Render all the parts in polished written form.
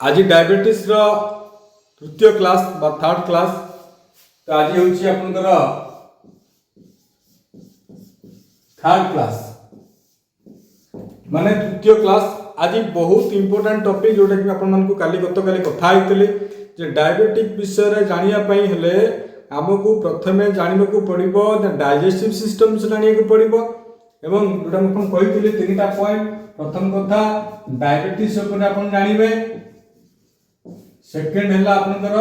आज डायबिटीज तृतीय क्लास बा थर्ड क्लास तो आज हूँ आपंकर थर्ड क्लास माने तृतीय क्लास। आज बहुत इंपोर्टेंट टॉपिक जोटा कि आपको काली गतकाली कथा होते डायबिटिक विषय जानापी हेले आमको प्रथमे जानवा पड़ो डाइजेस्टिव सिस्टम जाना पड़ो एवं जोटा मुझे कही 3टा पॉइंट। प्रथम कथा डायबिटीज आप जानवे, सेकेंड है आपनकर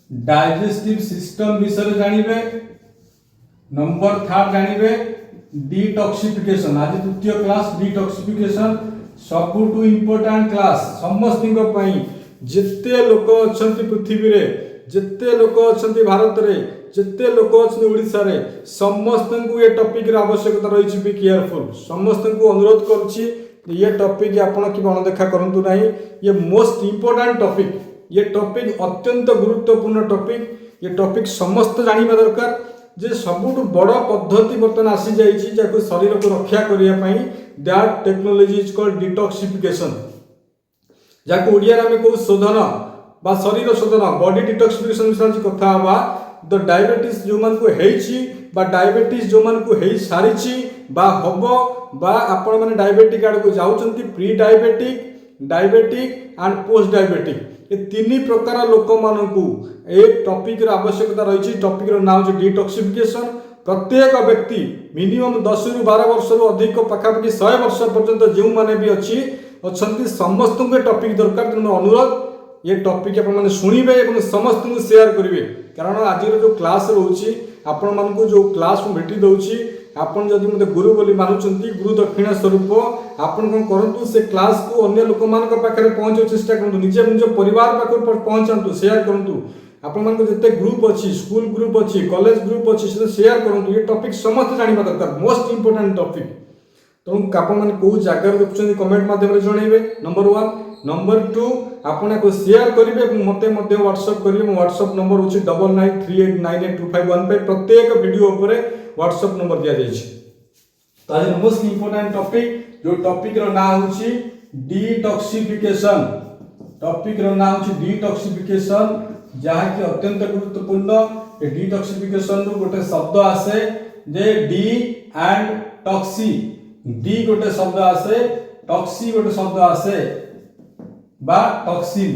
डाइजेस्टिव सिस्टम विषय जानवे, नंबर थर्ड जानवे डिटॉक्सिफिकेशन। आज तृतीय क्लास डिटॉक्सिफिकेशन सबुठू इंपोर्टेंट क्लास समस्त जिते लोक अच्छा पृथ्वी रे, जिते लोक अच्छा भारत रे, जिते लोक अच्छा ओडिशा रे, समस्त को ये टॉपिक रे आवश्यकता रही। बी केयरफुल, समस्त को अनुरोध करुच्ची ये टॉपिक आपण कि अणदेखा करंतु नहीं। ये मोस्ट इंपोर्टेंट टॉपिक, ये टॉपिक अत्यंत गुरुत्वपूर्ण टॉपिक। ये टॉपिक समस्त जानिबा दरकार जे सबुठू बड़ पद्धति बर्तन आसी जाइछि जाको शरीर को रक्षा करिया पई that technology is called detoxification, जाको ओडिया रे को शोधन बा शरीर शोधन बॉडी डिटॉक्सिफिकेशन विषय कथा हवा। द डायबिटीज जो मान को हेछि बा डायबिटीज जो मान को हेइ सारिछि बा हबो बा आपण माने डायबिटिक आड़ को जाउचंती, pre diabetic, diabetic and post diabetic, ये तीन प्रकार लोक मानकू एक टॉपिक र आवश्यकता रही। टॉपिक र नाम है डिटॉक्सिफिकेशन। प्रत्येक व्यक्ति मिनिमम 10 रु 12 वर्ष रु अधिक पाखापाखि 100 वर्ष पर्यंत जो माने भी अच्छी समस्त को टॉपिक दरकार। तेणु अनुरोध ये टॉपिक आप शुणवे और समस्त को शेयर करेंगे, कारण आज जो क्लास रोचे आपण मानक जो क्लास भेटी दूसरी आपन जदि मते गुरु बोली मानुचंती, गुरु दक्षिणा स्वरूप आपन कौन करंतु से क्लास को अन्य लोक मान पाखे पहुंचे चेष्टा करूँ, निजे निज परिवार पाख पहुंचातु, शेयर करूँ। आपण मान जिते ग्रुप अच्छी, स्कूल ग्रुप अच्छी, कॉलेज ग्रुप अच्छी, से शेयर करूँ। ये टॉपिक समस्त जानवा दरकार, मोस्ट इंपोर्टेंट टॉपिक। तो आपण मैंने कौ जगार देखुं कमेंट मध्यम जनइबे नंबर 1। नंबर 2 आपन को शेयर करेंगे, मते व्हाट्सएप करेंगे। मो व्हाट्सएप नंबर होची 9938982515। प्रत्येक वीडियो ऊपर व्हाट्सएप नंबर दिया जाइए। तो आज मोस्ट इंपोर्टेंट टॉपिक जो टॉपिक रो नाम होची डिटॉक्सिफिकेशन। टॉपिक रो नाम होची डिटॉक्सिफिकेशन, जहा कि अत्यंत गुरुत्वपूर्ण। ये डिटॉक्सिफिकेशन रो गोटे शब्द आसे जे डी एंड टॉक्सी। डी गोटे शब्द आसे, टॉक्सी गोटे शब्द आसे बा टॉक्सिन।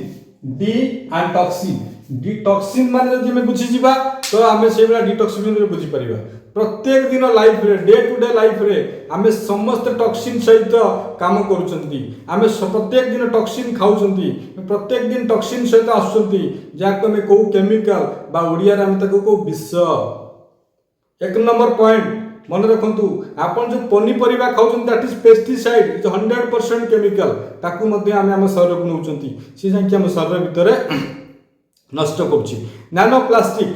डी एंड टॉक्सिन, डिटॉक्सिन माने जदि हमें बुझी जिबा तो हमें से वाला डिटॉक्सिफिकेशन रे बुझी परिबा। प्रत्येक दिन लाइफ रे, डे टू डे लाइफ रे हमें समस्त टॉक्सिन सहित काम करूचंती। हमें प्रत्येक दिन टॉक्सिन खाउचंती, प्रत्येक दिन टॉक्सिन सहित आसुचंती, जाको हमें को केमिकल बा ओडिया रे हम ताको को विष। एक नंबर पॉइंट मन रखंतु, आपन जो पनीपरिबा खाउचंती that is pesticide, is 100% chemical, ताकू मध्ये हम शरीर को नउचंती, से जाके हम शरीर भितर नष्ट करूची। नानो प्लास्टिक,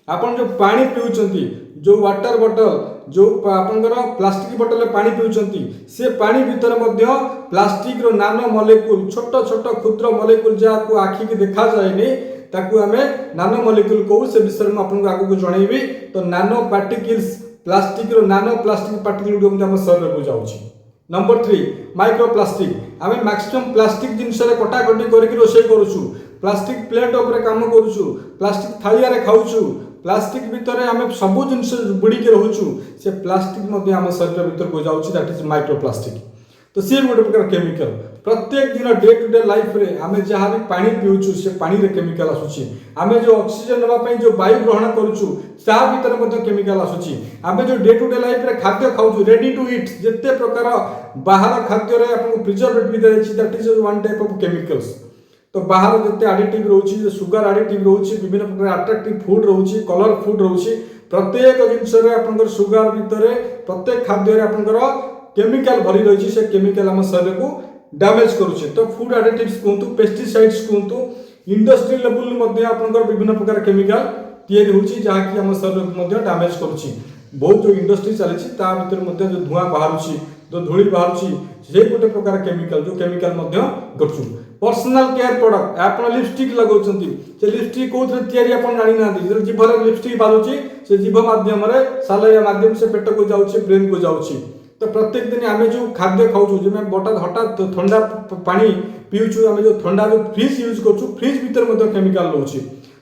आपन जो पानी पिउचंती, जो वाटर बॉटल, जो आपनकर प्लास्टिक बॉटल में पानी पिउचंती, से पानी भितर मध्ये प्लास्टिक रो नानो मॉलिक्यूल, छोट छोट क्षुद्र मॉलिक्यूल जाको आखि के देखा जाएनी, ताकू हमें नानो मॉलिक्यूल कहू। से विषय में आपन आगु को जणाइबी। तो नानो पार्टिकल्स, प्लास्टिक रो नानो प्लास्टिक पार्टिकल जो हम शरीर को जाउची। Number 3 microplastic. आमे मैक्सिमम प्लास्टिक जिनस रे कटाकटी करके रोषे करूछु, प्लास्टिक प्लेट ऊपर काम करूछु, प्लास्टिक थालिया रे खाउछु, प्लास्टिक भितर आमे सब जिनस बुड़ी के रहउछु, से प्लास्टिक मध्ये हम शरीर भितर को जाउची, दैट इज माइक्रो प्लास्टिक। तो सी गोटे प्रकार केमिकल। प्रत्येक दिन डे टू डे लाइफ रे आमे जहाँ भी पानी पिउछु, से पानी रे केमिकल आसुची। आमे जो ऑक्सीजन नबा पई जो वायु ग्रहण करूछु, ता भीतर मध्ये केमिकल आसुची। आमे जो डे टू डे लाइफ रे खाद्य खाउछु, रेडी टू ईट, जते प्रकार बाहर खाद्य रे आपन प्रिजर्वेटिव दे दैछि, that is one type of chemicals. तो बाहर जते एडिटिव रहउछि, जो सुगर एडिटिव रहउछि, विभिन्न प्रकार अट्रैक्टिव फूड रहउछि, कलर फूड रहउछि, प्रत्येक जिंस रे आपन सुगर भीतर प्रत्येक खाद्य रे आपन केमिकल भरी रही। से केमिकल हम शरीर को डैमेज करुचे। तो फूड एडिटिव्स कहतु, पेस्टिसाइड्स कहतु, इंडस्ट्री लेवल मध्ये आपनकर विभिन्न प्रकार केमिकल तैयारी होची, जहा कि हम शरीर को मध्ये डैमेज करुची। बहुत जो इंडस्ट्री चली ता भीतर मध्ये जो धुआं बाहरुची, जो धूली बाहरुची, से गोटे प्रकार केमिकल, जो केमिकल मध्ये घटुछु। पर्सनल केयर प्रोडक्ट, आपण लिपस्टिक लगाउचंती, से लिपस्टिक कोथरे तैयारी आपण जानि नांदी, जे जीभर लिपस्टिक बालुची, से जीभ माध्यम रे सालया माध्यम से पेट को जाउची, ब्रेन को जाउची। तो प्रत्येक दिन आम जो खाद्य खाऊ, जो बटा हठात ठंडा पानी पीउछु आम जो ठंडा जो फ्रिज यूज करूँ फ्रिज भितर केमिकल रोचे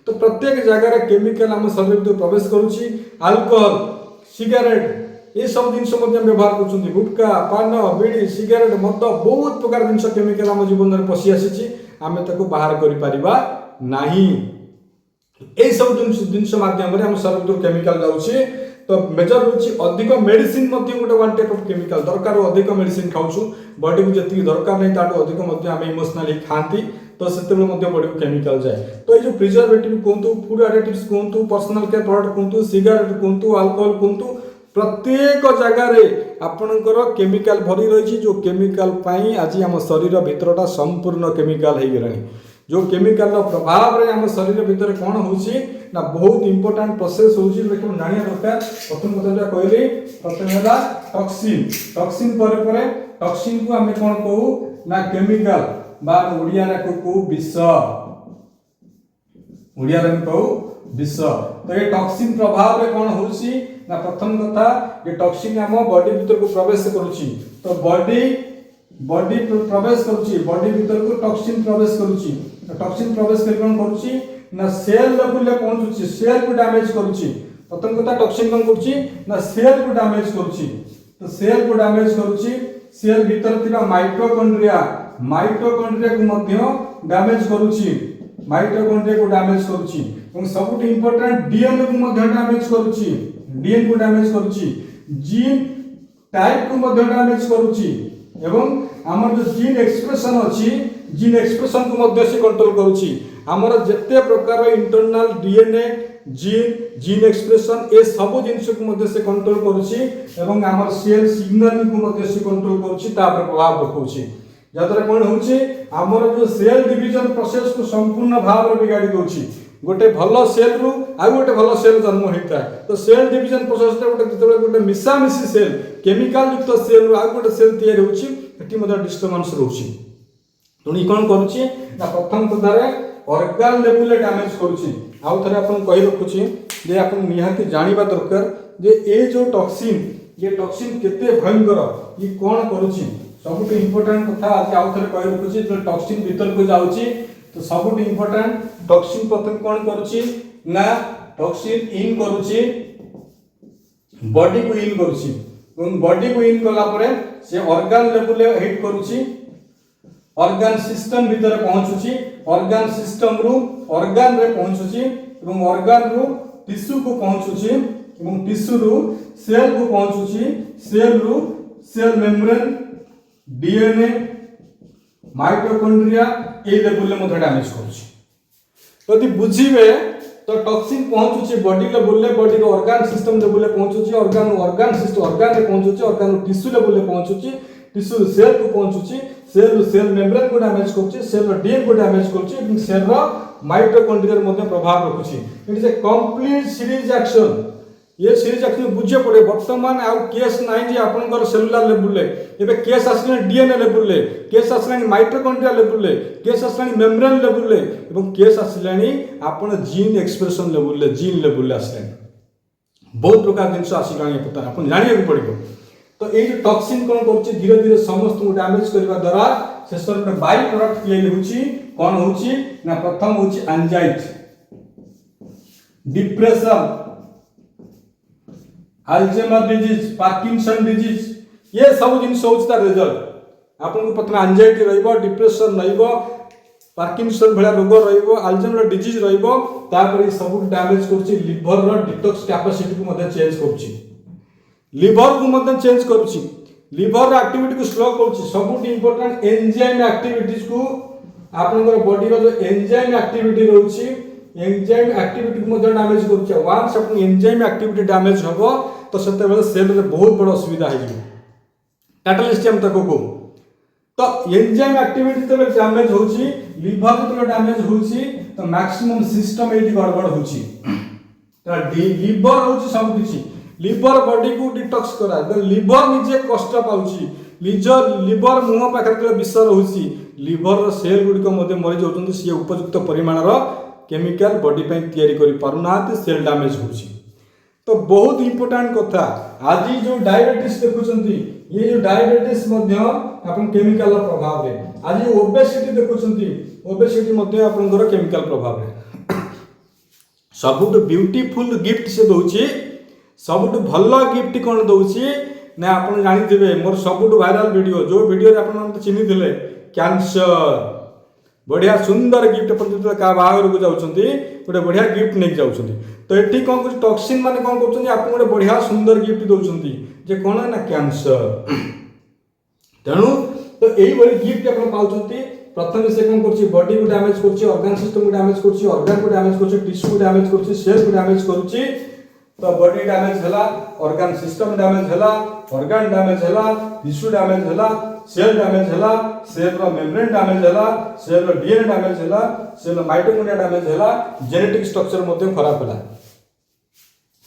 तो प्रत्येक जगार केमिकल आम शरीर भीतर प्रवेश करुच्ची अल्कोहल सिगारेट ये सब जिनस व्यवहार कर गुटखा पान बीड़ी सिगारेट मद बहुत प्रकार जिन केमिकल आम जीवन में पशि आसी आम बाहर कर सब जिनस मध्यम आम शरीर भीतर केमिकल जाऊँगी तो मेजर हूँ अधिक मेडिसिन गोटे वन टाइप ऑफ केमिकल दरकार अधिक मेडिसिन खाऊँ बॉडी को जी दरकार नहीं ताठू अधिक आम इमोशनाली खाती तो से बॉडी को केमिकल जाए तो ये प्रिजर्वेटिव कहतु फूड एडिटिव्स कहतु पर्सनल केयर प्रोडक्ट कहतु सिगारेट कहतु अल्कोहल कहतु प्रत्येक जगार आपणकर केमिकल भरी रही जो केमिकल आज आम शरीर भितरटा संपूर्ण केमिकल हो गला जो केमिकल प्रभाव रे आम शरीर भितर कौन होची ना बहुत इंपोर्टेंट प्रोसेस होची जानिया दरकार प्रथम कथा कहली प्रथम है टॉक्सिन टॉक्सिन पर टॉक्सिन को आम कौन कहू ना केमिकल बा ओडिया रे कहू विष ओडिया रे कहू विष तो ये टॉक्सिन प्रभाव रे कौन होची ना प्रथम कथा ये टॉक्सिन आम बॉडी भीतर को प्रवेश करूची तो बॉडी प्रवेश करूची बॉडी भीतर को टॉक्सिन प्रवेश करूची टॉक्सिन प्रवेश कर कौन करूची ना सेल लेवल रे पहुंचुची सेल को डैमेज करूची प्रथम कथा टॉक्सिन कौन करूची ना सेल को डैमेज करूची तो सेल को डैमेज करूची सेल भीतर थिबा माइटोकॉन्ड्रिया को मध्य डैमेज करूची माइटोकॉन्ड्रिया को डैमेज करूची और सबुठ इंपोर्टेंट डीएनए को मध्य डैमेज करूची डीएनए को डैमेज करूची जीन टाइप को मध्य डैमेज करूची एवं हमर जो जीन एक्सप्रेशन अछि जीन एक्सप्रेशन को मध्य से कंट्रोल करूची हमर जत्ते प्रकार internal DNA gene expression a सब जिनस को मध्य से कंट्रोल करूची एवं हमर सेल सिग्नलिंग को मध्य से कंट्रोल करूची तापर प्रभाव पकाउची जतरा कोन होची हमर जो सेल डिवीजन प्रोसेस को संपूर्ण भाव रे बिगाड़ी दोची गोटे भलो सेल रु आ गोटे भलो सेल जन्म होता है तो सेल डिवीजन प्रोसेस रे गोटे जतरा गोटे मिसामिसी सेल केमिकल युक्त सेल रु आ गोटे सेल तैयार होची एटी मध्य डिस्टर्बेंस रहउची तुनी कोन करूची ना प्रथम कथारे ऑर्गन लेवल रे डैमेज करूची आउ थरे आपन कहि रखुची जे आपन निहाती जानिबा दरकार जे ए जो टॉक्सिन केते भयंकर ये कोन करूची सबुठ इंपोर्टेंट कथा आज आउ थरे कहि रखुची जो टॉक्सिन भीतर को जाउची तो सबुठ इंपोर्टेंट टॉक्सिन प्रथम कोन करूची ना टॉक्सिन इन करूची बॉडी को इन करूची और बॉडी को इन कला परे से ऑर्गन लेवल रे हिट करूची ऑर्गन सिस्टम भीतर पहुंचुची ऑर्गन सिस्टम रु ऑर्गन रे पहुंचुची एवं ऑर्गन रु टिश्यू को पहुंचुची एवं टिश्यू रु सेल को पहुंचुची सेल रु सेल मेम्ब्रेन डीएनए माइटोकॉन्ड्रिया ए लेवल में मधे डैमेज करूची यदि बुझीबे तो टॉक्सिन पहुंचुची बॉडी लेवल ले बॉडी रो ऑर्गन सिस्टम लेवल ले पहुंचुची ऑर्गन सिस्टम ऑर्गन रे पहुंचुची ऑर्गन टिश्यू लेवल ले पहुंचुची टिश्यू सेल को पहुंचुची सेल मेम्ब्रेन को डैमेज करूची सेल रो डीएनए को डैमेज करूची एवं सेल रो माइटोकॉन्ड्रिया मध्ये प्रभाव रखुची it is a complete series action ये सीरीज एक्शन बुझे पड़े वर्तमान आउ केस नाही जे आपनकर सेलुलर लेवल ले एबे केस आसले डीएनए लेवल ले केस आसले माइटोकॉन्ड्रिया लेवल ले केस आसले मेम्ब्रेन लेवल ले एवं केस आसले आपन जीन एक्सप्रेशन लेवल ले जीन लेवल ले आसले बहुत प्रकार जिनस आसिलानी पता आपन जानिया को पड़िबो तो ए जो टॉक्सिन कोन करछि धीरे धीरे समस्त को डैमेज करबा द्वारा शेषर में बाय प्रोडक्ट क्रिएट होछि कोन होछि ना प्रथम होछि anxiety depression Alzheimer disease Parkinson disease ये सब जिनस होछि तार रिजल्ट आपन को प्रथम एंजाइटी रहइबो डिप्रेशन रहइबो पार्किंसन भला रोग रहइबो अल्जाइमर डिजीज रहइबो तापर सब डैमेज करछि लिवर रो डिटॉक्स कैपेसिटी को मध्य चेंज करछि लिवर को मध्य चेंज करूची लिवर एक्टिविटी को स्लो करूची सबुठ इंपोर्टेंट एंजाइम एक्टिविटीज को आपनकर बॉडी रो जो एंजाइम एक्टिविटी रहउची एंजाइम एक्टिविटी को मध्य डैमेज करूची वंस अपन एंजाइम एक्टिविटी डैमेज होबो तो सेते बेले सेल रे बहुत बड़ असुविधा हे जिवो कैटलिस्ट हम तको को तो एंजाइम एक्टिविटी तबे डैमेज होची लिवर तबे डैमेज होची तो मैक्सिमम सिस्टम एटी गड़बड़ होची तो लिवर होची सब किछि लिवर बॉडी को डिटॉक्स करा तो लिवर निजे कष्ट पाउची लिवर मुह पाखरे तले विष रहउची लिवर सेल गुडी को मते मरि जाउछन से उपयुक्त परिमाण रो केमिकल बॉडी पे तयारी करि पारुनात सेल डैमेज होची तो बहुत इंपोर्टेंट कथा आज जो डायबिटीज देखुचंती ये जो डायबिटीज मध्य आपन केमिकल प्रभाव रे आज ओबेसिटी देखुचंती ओबेसिटी मध्य आपनकर केमिकल प्रभाव रे सबुट ब्यूटीफुल गिफ्ट से दउची सबुट भल गिफ्ट कोन दउची ना आपन जानि थिबे मोर सबुट वायरल वीडियो जो वीडियो रे आपन मते चिन्हि थिले कैंसर बढ़िया सुंदर गिफ्ट अपन का बाहर को जाउछंती गोटे बढ़िया गिफ्ट नहीं जाउछंती तो एठी कोन कुछ टॉक्सिन माने कोन करछंती आपन गोटे बढ़िया सुंदर गिफ्ट दउछंती जे कोन ना कैंसर तेणु तो एई बड़ी गिफ्ट अपन पाउछंती प्रथम से कोन करछि बॉडी को डैमेज करछि ऑर्गन सिस्टम को डैमेज करछि ऑर्गन को डैमेज करछि टिश्यू को डैमेज करछि सेल को डैमेज करछि तो बॉडी डैमेज हला ऑर्गन सिस्टम डैमेज हला ऑर्गन डैमेज हला टिश्यू डैमेज हला सेल डैमेज हला सेल रो मेम्ब्रेन डैमेज हला सेल रो डीएनए डैमेज हला सेल रो माइटोकॉन्ड्रिया डैमेज हला जेनेटिक स्ट्रक्चर मध्ये खराब हला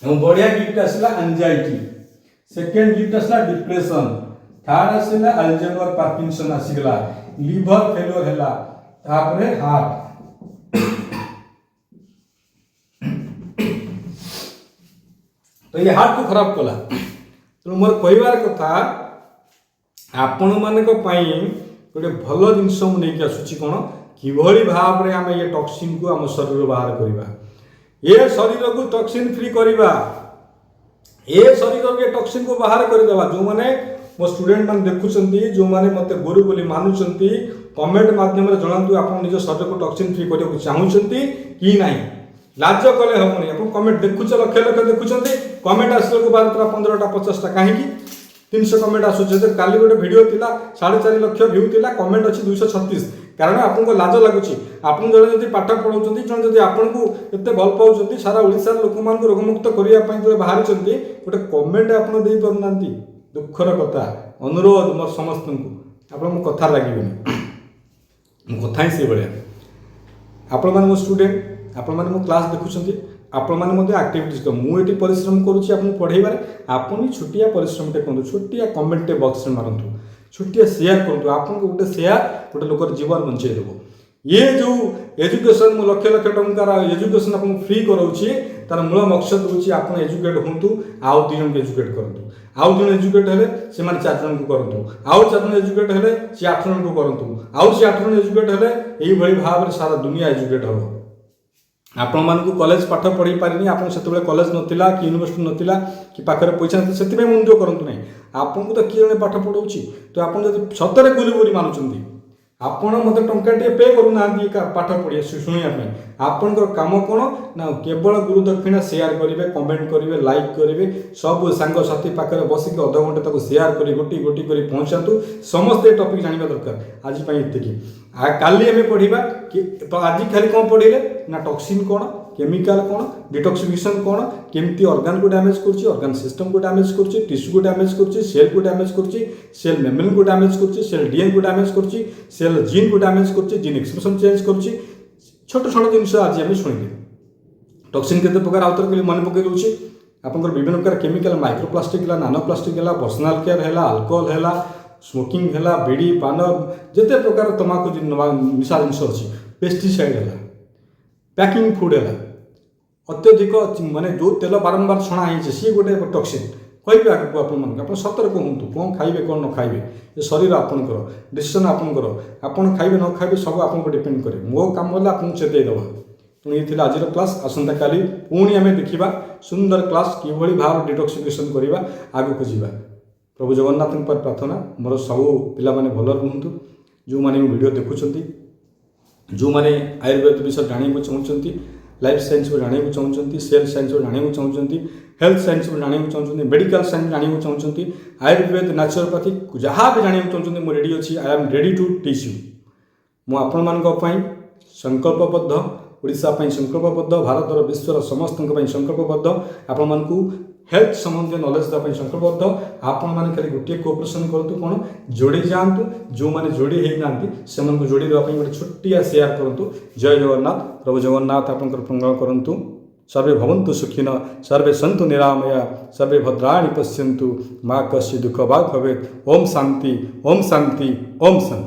एवं बढ़िया गिफ्ट आसला एंजाइटी सेकंड गिफ्ट आसला डिप्रेशन थर्ड आसला अल्जाइमर पार्किंसन आसीगला लिवर फेलियर हला तापरे हार्ट तो ये हार्ट को खराब कला तो मोर कहबार कथा आपण मानक पई गोटे भल जिनस मु नहीं आसुची कोन किभली भाव रे हम ये टॉक्सिन को हम शरीर बाहर करिबा ये शरीर को टॉक्सिन फ्री करिबा ये शरीर के टॉक्सिन को बाहर कर देबा जो माने मो स्टूडेंट मान देखुचंती जो माने मते गुरु बोली मानुचंती कमेंट माध्यम रे जणांतु आपण निज शरीर को टॉक्सिन फ्री करियो को चाहुचंती कि नाही लाज कले हमनी आपण कमेंट देखुच लक्ष लक्ष देखुचंती कमेंट आसलो को 12 15 टा 50 टा काहे की 300 कमेंट आसुचे तो काली गोटे वीडियो थिला 4.5 लाख व्यू थिला कमेंट अछि 236 कारण आपन को लाज लागुची आपन जने जदी पाठ पढौचंती जने जदी आपन को एते भल पाउचंती सारा ओडिसा लोक मान को रोग मुक्त करिया पई तो बाहर चंती गोटे कमेंट आपन देई परनांती दुखर कथा अनुरोध मोर समस्त को आपन मो कथा लागिबनी मो कथा ही से बढिया आपन मान मो स्टूडेंट आपण माने मो क्लास देखुछंती आपण माने मध्ये एक्टिविटीज को मु एटी परिश्रम करूची आपन पढाइबारे आपन छोटिया परिश्रम ते कोन छोटिया कमेंट बॉक्स रे मारंतु छोटिया शेयर करंतु आपन को गोटे शेयर गोटे लोकर जीवन बंचे देबो ये जो एजुकेशन मु लक्ष लक्ष टंकार एजुकेशन आपन फ्री करौची तार मूल मकसद होची आपन एजुकेट होंतु आउ 3 जन के एजुकेट करंतु आउ जन एजुकेट हेले से माने 4 जन को करंतु आउ 4 जन एजुकेट हेले से 8 जन को करंतु आउ से 8 जन एजुकेट हेले एई भली भाव रे सारा दुनिया एजुकेट हो आपण मान को कॉलेज पाठ पढ़ी पारिनी आपण सेतबे कॉलेज नथिला कि यूनिवर्सिटी नथिला कि पाखरे पैसा नथिला सेतिबे मुंजो करंतु नै आपण को त कि जने पाठ पढौची तो आपण जदी सतरे गुली बोली मानुचंदी आपण मते टंका टे पे करू नांदी पाठ पढी सुनिया पे आपण को काम कोन ना केवल गुरु दक्षिणा शेयर करिवे कमेंट करिवे लाइक करिवे सब संग साथी पाखरे बसी के आधा घंटा तक शेयर करी गोटी गोटी करी पहुंचातु समस्त टॉपिक जानिबा दरकार आज पई एते की काली हमें पढ़ा कि आज खाली कौन पढ़े ना टॉक्सिन कौन केमिकल कौन डिटॉक्सिफिकेशन कौन केमती ऑर्गन को डैमेज करछि ऑर्गन सिस्टम को डैमेज करछि टिश्यू को डैमेज करछि सेल को डैमेज करछि सेल मेम्ब्रेन को डैमेज करछि सेल डीएनए को डैमेज करछि सेल जीन को डैमेज करछि जीन एक्सप्रेशन चेंज करछि छोट छोट जिनिस आज हम शुणिले टॉक्सिन केते प्रकार आउतर के मन पके दोछि आपनकर विभिन्न प्रकार केमिकल माइक्रोप्लास्टिक हला नानो प्लास्टिक हला पर्सनल केयर हला अल्कोहल हला स्मोकिंग हला बीड़ी पान जते प्रकार तमाकू निशा जिनस अच्छी पेस्टिसाइड है पैकिंग फूड है अत्यधिक माने जो तेल बारंबार छणा है सी गोटे टॉक्सिन कह आगे आप सतर्क हूँ कौन खाइबे कौन न खाइबे ये शरीर आपंकर डिसीजन आपंकर आपन खाइबे न खाइबे सब आपको डिपेंड करे मो काम वाला आपको चेतईदेव तेणु ये आज क्लास आसंता काली पुणी आम देखा सुंदर क्लास कि भाव डिटॉक्सिफिकेशन करवा आगे को जीवा प्रभु जगन्नाथ पर प्रार्थना मोर सब पिला माने भल रुहतु जो माने वीडियो देखुछंती जो माने आयुर्वेद विषय जानिबो चाहउछंती लाइफ साइंस को जानिबो चाहउछंती सेल साइंस को जानिबो चाहउछंती हेल्थ साइंस को जानिबो चाहउछंती मेडिकल साइंस जानिबो चाहउछंती आयुर्वेद नेचुरोपैथी जहाँ भी जानिबो चाहउछंती मो रेडी अछि I am ready to teach you मो आपण मानक पई संकल्पबद्ध ओडिशा पई संकल्पबद्ध भारतर विश्वर समस्त पई संकल्पबद्ध आपण मानकू हेल्थ संबंधी नॉलेज देवाई संकल्पबद्ध आपण मैंने खाली गोटे कोऑपरेशन करतु कौन जोड़ी जातु जो मैंने जोड़ी होना से जोड़ी देवाई गोटे छोटिया शेयर करूँ जय जगन्नाथ प्रभु जगन्नाथ आप मंगल करूँ सर्वे भवन्तु सुखिन सर्वे सन्तु निरामय सर्वे भद्राणि पश्यन्तु माँ कस्य दुःख वा भवेत् ओम शांति ओम शांति ओम शांति।